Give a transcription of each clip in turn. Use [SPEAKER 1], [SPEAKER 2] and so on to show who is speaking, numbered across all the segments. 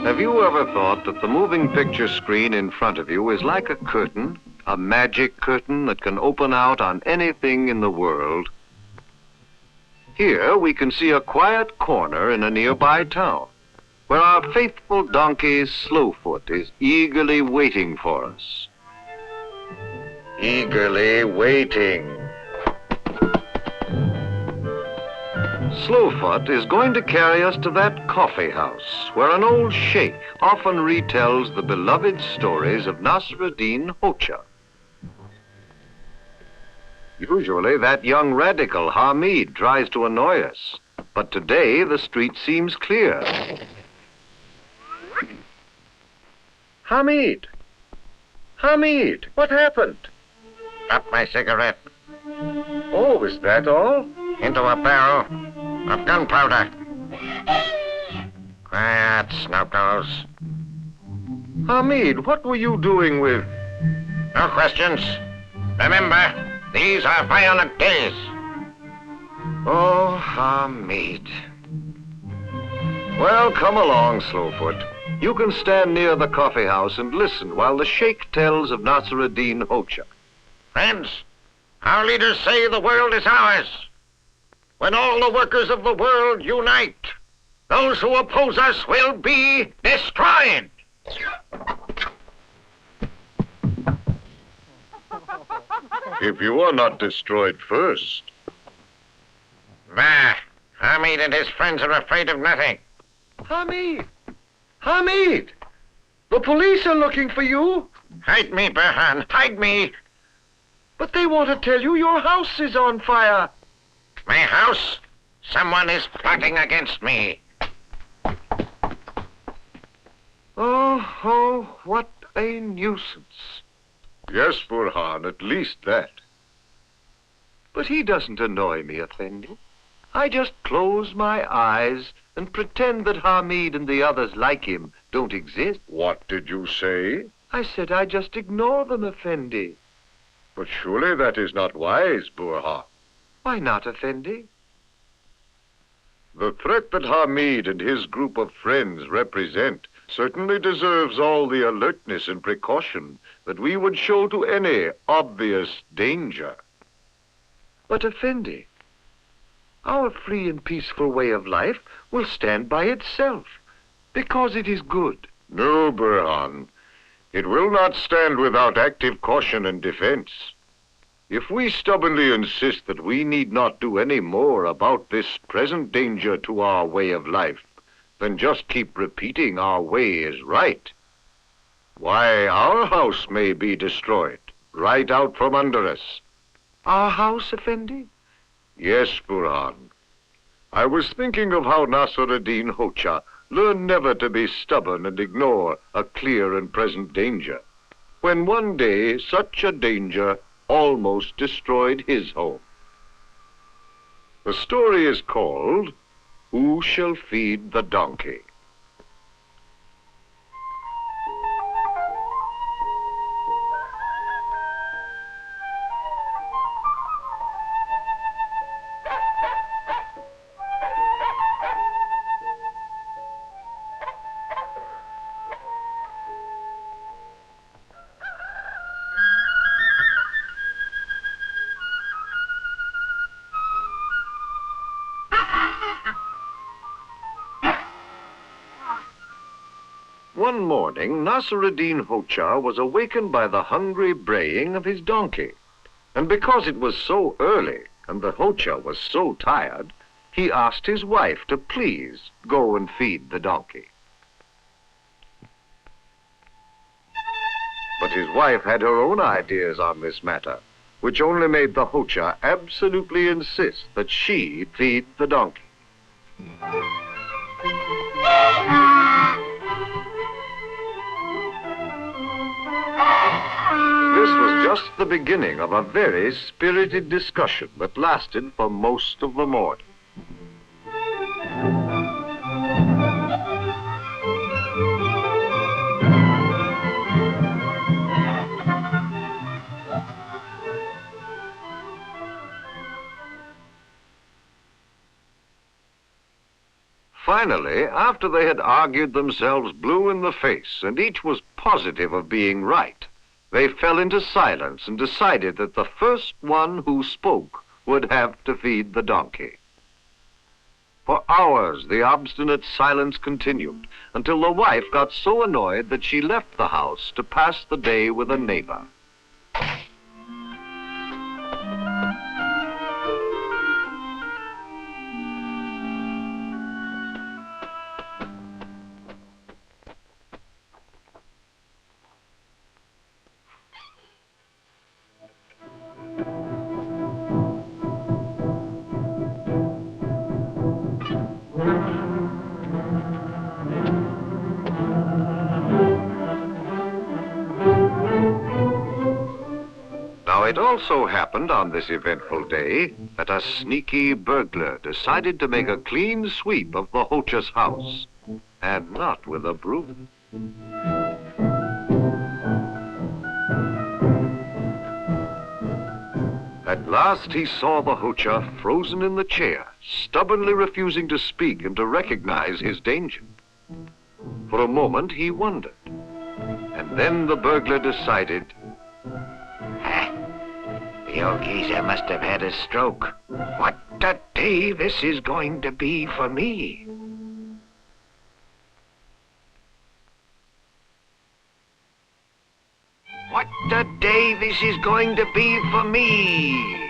[SPEAKER 1] Have you ever thought that the moving picture screen in front of you is like a curtain, a magic curtain that can open out on anything in the world? Here we can see a quiet corner in a nearby town, where our faithful donkey Slowfoot is eagerly waiting for us. Eagerly waiting. Slowfoot is going to carry us to that coffee house where an old sheikh often retells the beloved stories of Nasruddin Hoxha. Usually that young radical Hamid tries to annoy us, but today the street seems clear. Hamid! Hamid, what happened?
[SPEAKER 2] Dropped my cigarette.
[SPEAKER 1] Oh, is that all?
[SPEAKER 2] Into a barrel of gunpowder. Quiet, Snubnose.
[SPEAKER 1] Hamid, what were you doing with...
[SPEAKER 2] No questions. Remember, these are violent days.
[SPEAKER 1] Oh, Hamid. Well, come along, Slowfoot. You can stand near the coffee house and listen while the sheikh tells of Nasruddin Hoxha.
[SPEAKER 2] Friends, our leaders say the world is ours. When all the workers of the world unite, those who oppose us will be destroyed.
[SPEAKER 1] If you are not destroyed first.
[SPEAKER 2] Bah, Hamid and his friends are afraid of nothing.
[SPEAKER 1] Hamid! Hamid! The police are looking for you.
[SPEAKER 2] Hide me, Burhan, hide me.
[SPEAKER 1] But they want to tell you your house is on fire.
[SPEAKER 2] My house? Someone is plotting against me.
[SPEAKER 1] Oh, what a nuisance. Yes, Burhan, at least that. But he doesn't annoy me, Effendi. I just close my eyes and pretend that Hamid and the others like him don't exist. What did you say? I said I just ignore them, Effendi. But surely that is not wise, Burhan. Why not, Effendi? The threat that Hamid and his group of friends represent certainly deserves all the alertness and precaution that we would show to any obvious danger. But, Effendi, our free and peaceful way of life will stand by itself, because it is good. No, Burhan. It will not stand without active caution and defense. If we stubbornly insist that we need not do any more about this present danger to our way of life, then just keep repeating our way is right, why, our house may be destroyed, right out from under us. Our house, Effendi? Yes, Burhan. I was thinking of how Nasruddin Hoxha learned never to be stubborn and ignore a clear and present danger, when one day such a danger almost destroyed his home. The story is called, Who Shall Feed the Donkey? One morning, Nasruddin Hoxha was awakened by the hungry braying of his donkey. And because it was so early and the Hoxha was so tired, he asked his wife to please go and feed the donkey. But his wife had her own ideas on this matter, which only made the Hoxha absolutely insist that she feed the donkey. This was just the beginning of a very spirited discussion that lasted for most of the morning. Finally, after they had argued themselves blue in the face and each was positive of being right, they fell into silence and decided that the first one who spoke would have to feed the donkey. For hours, the obstinate silence continued, until the wife got so annoyed that she left the house to pass the day with a neighbor. It also happened on this eventful day that a sneaky burglar decided to make a clean sweep of the Hocha's house, and not with a broom. At last he saw the Hocha frozen in the chair, stubbornly refusing to speak and to recognize his danger. For a moment he wondered, and then the burglar decided,
[SPEAKER 2] the old geezer must have had a stroke. What a day this is going to be for me. What a day this is going to be for me.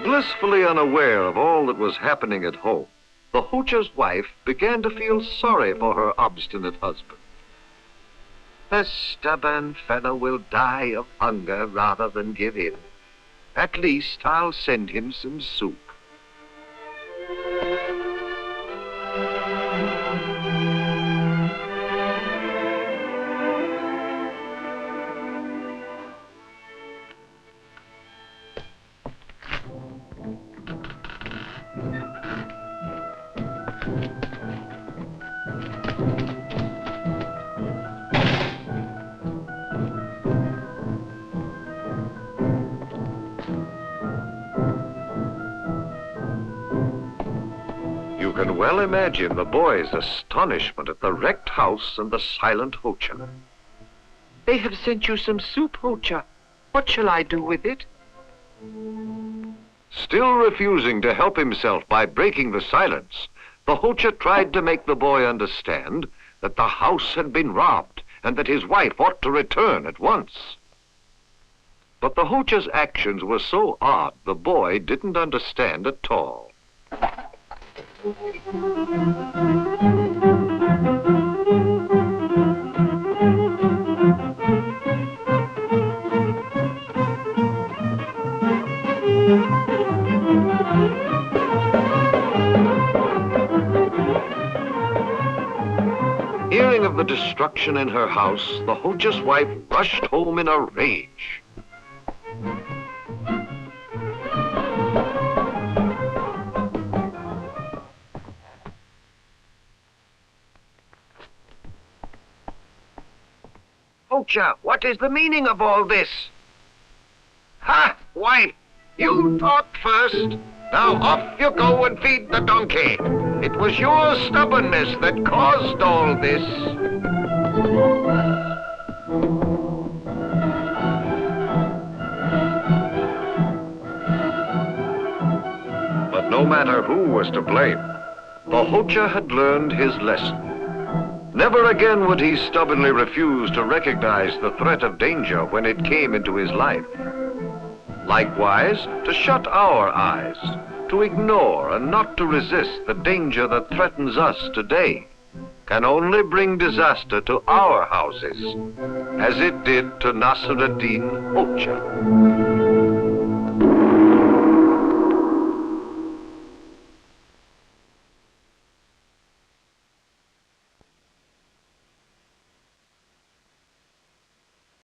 [SPEAKER 1] Blissfully unaware of all that was happening at home, the Hocha's wife began to feel sorry for her obstinate husband. The stubborn fellow will die of hunger rather than give in. At least I'll send him some soup. You can well imagine the boy's astonishment at the wrecked house and the silent Hocha.
[SPEAKER 3] They have sent you some soup, Hocha. What shall I do with it?
[SPEAKER 1] Still refusing to help himself by breaking the silence, the Hocha tried to make the boy understand that the house had been robbed and that his wife ought to return at once. But the Hocha's actions were so odd, the boy didn't understand at all. Hearing of the destruction in her house, the Hocha's wife rushed home in a rage.
[SPEAKER 2] Hocha, what is the meaning of all this? Ha! Wife, you talked first. Now off you go and feed the donkey. It was your stubbornness that caused all this.
[SPEAKER 1] But no matter who was to blame, the Hocha had learned his lesson. Never again would he stubbornly refuse to recognize the threat of danger when it came into his life. Likewise, to shut our eyes, to ignore and not to resist the danger that threatens us today, can only bring disaster to our houses, as it did to Nasr ad-Din Hocha.